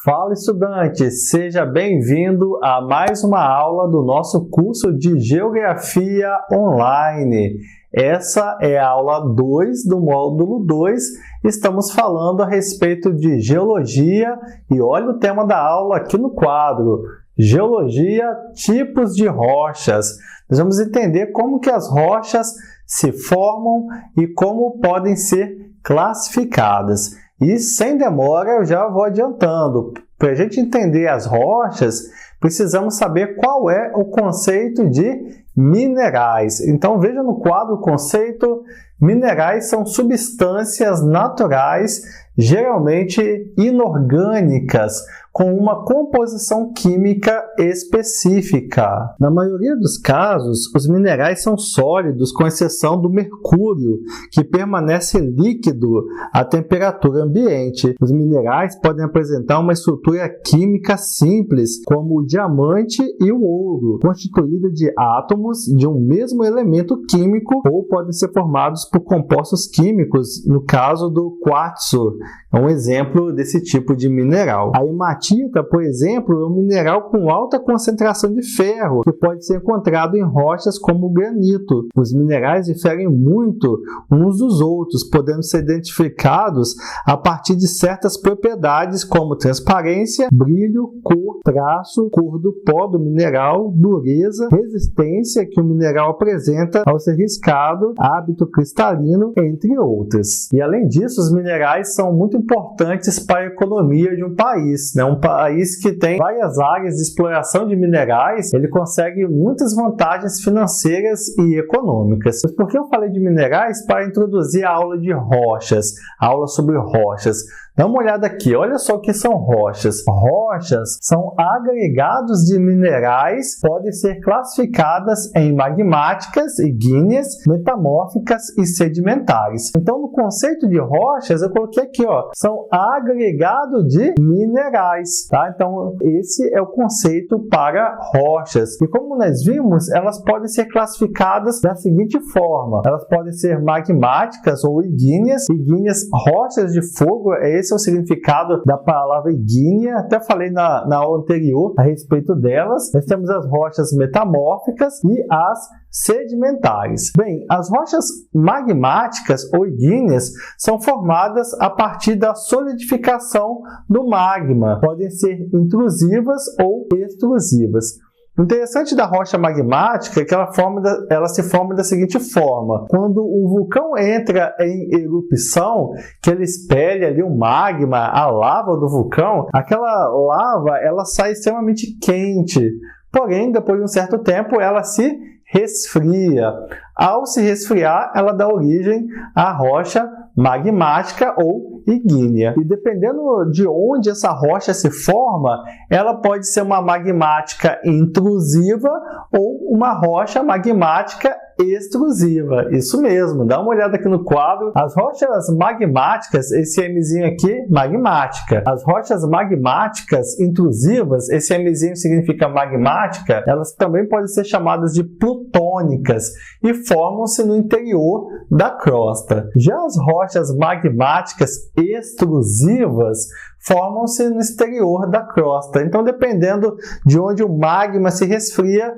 Fala, estudante! Seja bem-vindo a mais uma aula do nosso curso de Geografia Online. Essa é a aula 2 do módulo 2. Estamos falando a respeito de geologia e olha o tema da aula aqui no quadro. Geologia, tipos de rochas. Nós vamos entender como que as rochas se formam e como podem ser classificadas. E sem demora, eu já vou adiantando. Para a gente entender as rochas, precisamos saber qual é o conceito de minerais. Então, veja no quadro o conceito. Minerais são substâncias naturais, geralmente inorgânicas, com uma composição química específica. Na maioria dos casos, os minerais são sólidos, com exceção do mercúrio, que permanece líquido à temperatura ambiente. Os minerais podem apresentar uma estrutura química simples, como o diamante e o ouro, constituída de átomos de um mesmo elemento químico, ou podem ser formados por compostos químicos, no caso do quartzo, é um exemplo desse tipo de mineral. A hematita, por exemplo, é um mineral com alta concentração de ferro, que pode ser encontrado em rochas como o granito. Os minerais diferem muito uns dos outros, podendo ser identificados a partir de certas propriedades como transparência, brilho, cor, traço, cor do pó do mineral, dureza, resistência que o mineral apresenta ao ser riscado, hábito cristalino, entre outras. E além disso, os minerais são muito importantes para a economia de um país, né? Um país que tem várias áreas de exploração de minerais, ele consegue muitas vantagens financeiras e econômicas. Mas por que eu falei de minerais? Para introduzir a aula de rochas, a aula sobre rochas. Dá uma olhada aqui, olha só o que são rochas. Rochas são agregados de minerais, podem ser classificadas em magmáticas, ígneas, metamórficas e sedimentares. Então, no conceito de rochas, eu coloquei aqui, ó, são agregados de minerais, tá? Então, esse é o conceito para rochas. E como nós vimos, elas podem ser classificadas da seguinte forma. Elas podem ser magmáticas ou ígneas. Ígneas, rochas de fogo, esse é o significado da palavra ígnea. Até falei na aula anterior a respeito delas. Nós temos as rochas metamórficas e as sedimentares. Bem, as rochas magmáticas ou ígneas são formadas a partir da solidificação do magma. Podem ser intrusivas ou extrusivas. O interessante da rocha magmática é que ela se forma da seguinte forma. Quando o vulcão entra em erupção, que ele expele ali o magma, a lava do vulcão, aquela lava ela sai extremamente quente. Porém, depois de um certo tempo, ela se resfria. Ao se resfriar, ela dá origem à rocha magmática ou ígnea. E dependendo de onde essa rocha se forma, ela pode ser uma magmática intrusiva ou uma rocha magmática extrusiva. Isso mesmo, dá uma olhada aqui no quadro. As rochas magmáticas, esse Mzinho aqui, magmática. As rochas magmáticas intrusivas, esse Mzinho significa magmática, elas também podem ser chamadas de plutônicas e formam-se no interior da crosta. Já as rochas magmáticas extrusivas formam-se no exterior da crosta. Então, dependendo de onde o magma se resfria,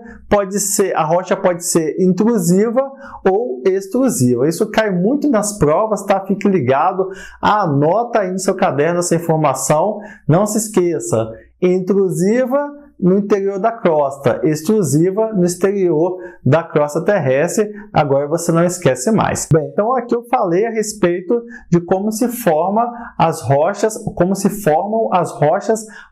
a rocha pode ser intrusiva ou extrusiva. Isso cai muito nas provas, tá? Fique ligado, anota aí no seu caderno essa informação. Não se esqueça, intrusiva no interior da crosta, extrusiva no exterior da crosta terrestre. Agora você não esquece mais. Bem, então aqui eu falei a respeito de como se formam as rochas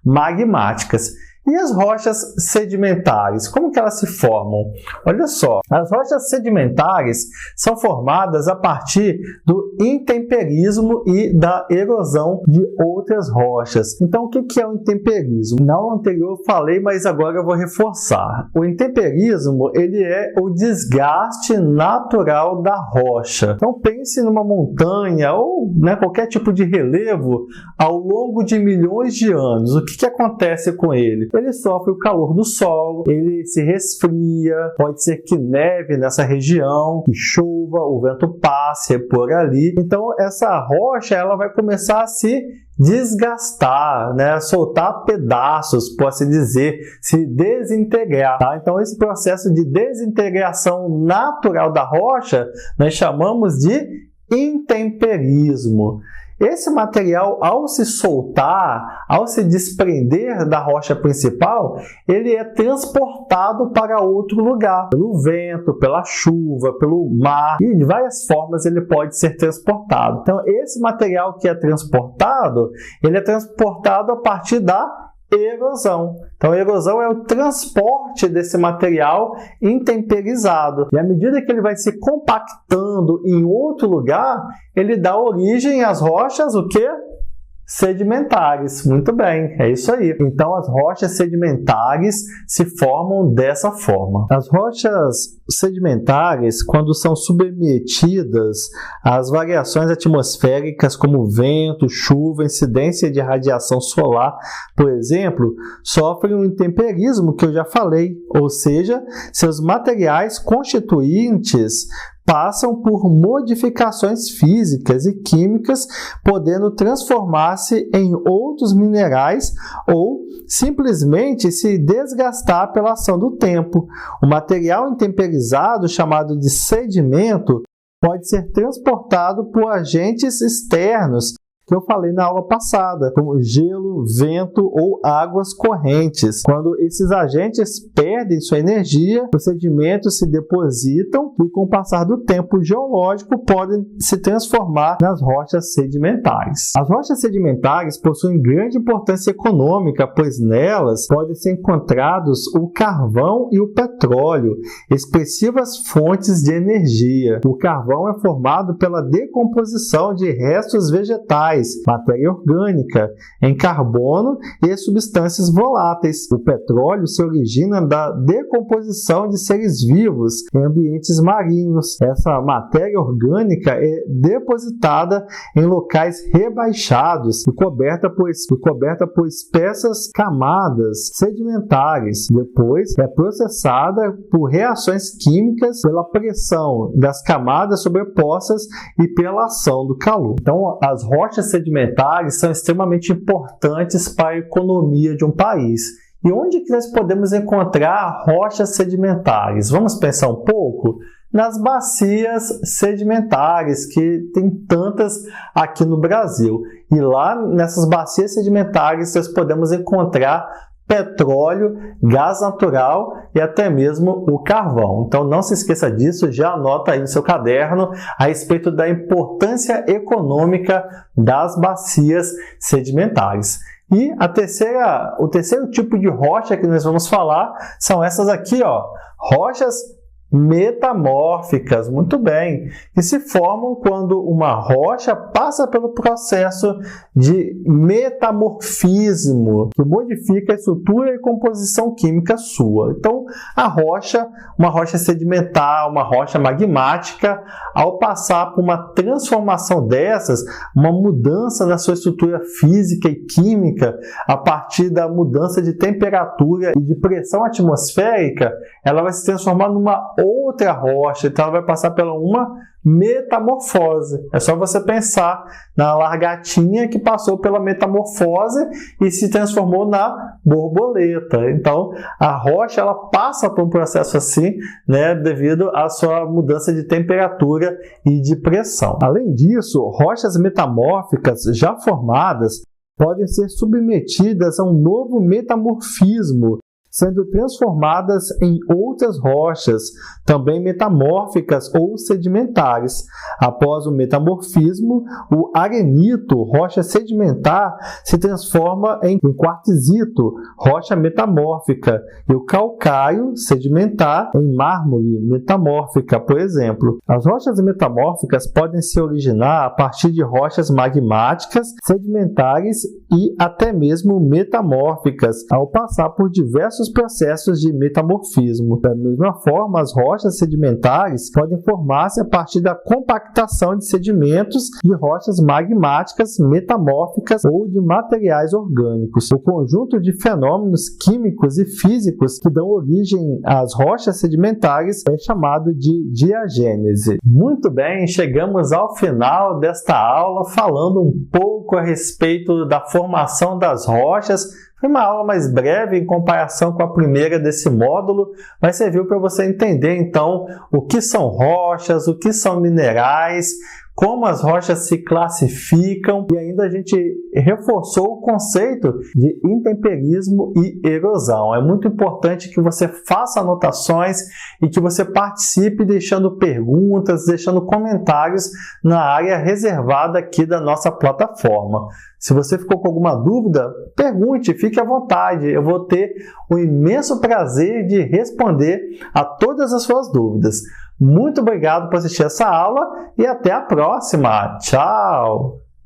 magmáticas. E as rochas sedimentares, como que elas se formam? Olha só, as rochas sedimentares são formadas a partir do intemperismo e da erosão de outras rochas. Então, o que é o intemperismo? Na aula anterior eu falei, mas agora eu vou reforçar. O intemperismo, ele é o desgaste natural da rocha. Então, pense numa montanha ou qualquer tipo de relevo ao longo de milhões de anos. O que acontece com ele? Ele sofre o calor do solo, ele se resfria, pode ser que neve nessa região, que chova, o vento passe por ali. Então essa rocha ela vai começar a se desgastar, né? Soltar pedaços, por assim dizer, se desintegrar. Tá? Então, esse processo de desintegração natural da rocha, nós chamamos de intemperismo. Esse material, ao se soltar, ao se desprender da rocha principal, ele é transportado para outro lugar, pelo vento, pela chuva, pelo mar, e de várias formas ele pode ser transportado. Então, esse material que é transportado, ele é transportado a partir da erosão. Então, a erosão é o transporte desse material intemperizado. E à medida que ele vai se compactando em outro lugar, ele dá origem às rochas, o quê? Sedimentares. Muito bem, é isso aí. Então, as rochas sedimentares se formam dessa forma. As rochas sedimentares, quando são submetidas às variações atmosféricas como vento, chuva, incidência de radiação solar, por exemplo, sofrem um intemperismo que eu já falei, ou seja, seus materiais constituintes passam por modificações físicas e químicas, podendo transformar-se em outros minerais ou simplesmente se desgastar pela ação do tempo. O material intemperizado, chamado de sedimento, pode ser transportado por agentes externos, que eu falei na aula passada, como gelo, vento ou águas correntes. Quando esses agentes perdem sua energia, os sedimentos se depositam e, com o passar do tempo geológico, podem se transformar nas rochas sedimentares. As rochas sedimentares possuem grande importância econômica, pois nelas podem ser encontrados o carvão e o petróleo, expressivas fontes de energia. O carvão é formado pela decomposição de restos vegetais, matéria orgânica, em carbono e substâncias voláteis. O petróleo se origina da decomposição de seres vivos em ambientes marinhos. Essa matéria orgânica é depositada em locais rebaixados e coberta por espessas camadas sedimentares. Depois é processada por reações químicas pela pressão das camadas sobrepostas e pela ação do calor. Então, as rochas sedimentares são extremamente importantes para a economia de um país. E onde que nós podemos encontrar rochas sedimentares? Vamos pensar um pouco nas bacias sedimentares, que tem tantas aqui no Brasil. E lá nessas bacias sedimentares nós podemos encontrar petróleo, gás natural e até mesmo o carvão. Então não se esqueça disso, já anota aí no seu caderno a respeito da importância econômica das bacias sedimentares. E o terceiro tipo de rocha que nós vamos falar são essas aqui, ó, rochas metamórficas, muito bem, que se formam quando uma rocha passa pelo processo de metamorfismo, que modifica a estrutura e composição química sua. Então, uma rocha sedimentar, uma rocha magmática, ao passar por uma transformação dessas, uma mudança na sua estrutura física e química, a partir da mudança de temperatura e de pressão atmosférica, ela vai se transformar numa outra rocha, então ela vai passar pela uma metamorfose. É só você pensar na largatinha que passou pela metamorfose e se transformou na borboleta. Então, a rocha ela passa por um processo assim, né, devido à sua mudança de temperatura e de pressão. Além disso, rochas metamórficas já formadas podem ser submetidas a um novo metamorfismo, sendo transformadas em outras rochas, também metamórficas ou sedimentares. Após o metamorfismo, o arenito, rocha sedimentar, se transforma em quartzito, rocha metamórfica, e o calcário sedimentar em mármore metamórfica, por exemplo. As rochas metamórficas podem se originar a partir de rochas magmáticas, sedimentares e até mesmo metamórficas, ao passar por diversos diversos processos de metamorfismo. Da mesma forma, as rochas sedimentares podem formar-se a partir da compactação de sedimentos de rochas magmáticas metamórficas ou de materiais orgânicos. O conjunto de fenômenos químicos e físicos que dão origem às rochas sedimentares é chamado de diagênese. Muito bem, chegamos ao final desta aula falando um pouco a respeito da formação das rochas. Foi uma aula mais breve em comparação com a primeira desse módulo, mas serviu para você entender então o que são rochas, o que são minerais, como as rochas se classificam, e ainda a gente reforçou o conceito de intemperismo e erosão. É muito importante que você faça anotações e que você participe deixando perguntas, deixando comentários na área reservada aqui da nossa plataforma. Se você ficou com alguma dúvida, pergunte, fique à vontade. Eu vou ter o imenso prazer de responder a todas as suas dúvidas. Muito obrigado por assistir essa aula e até a próxima. Tchau!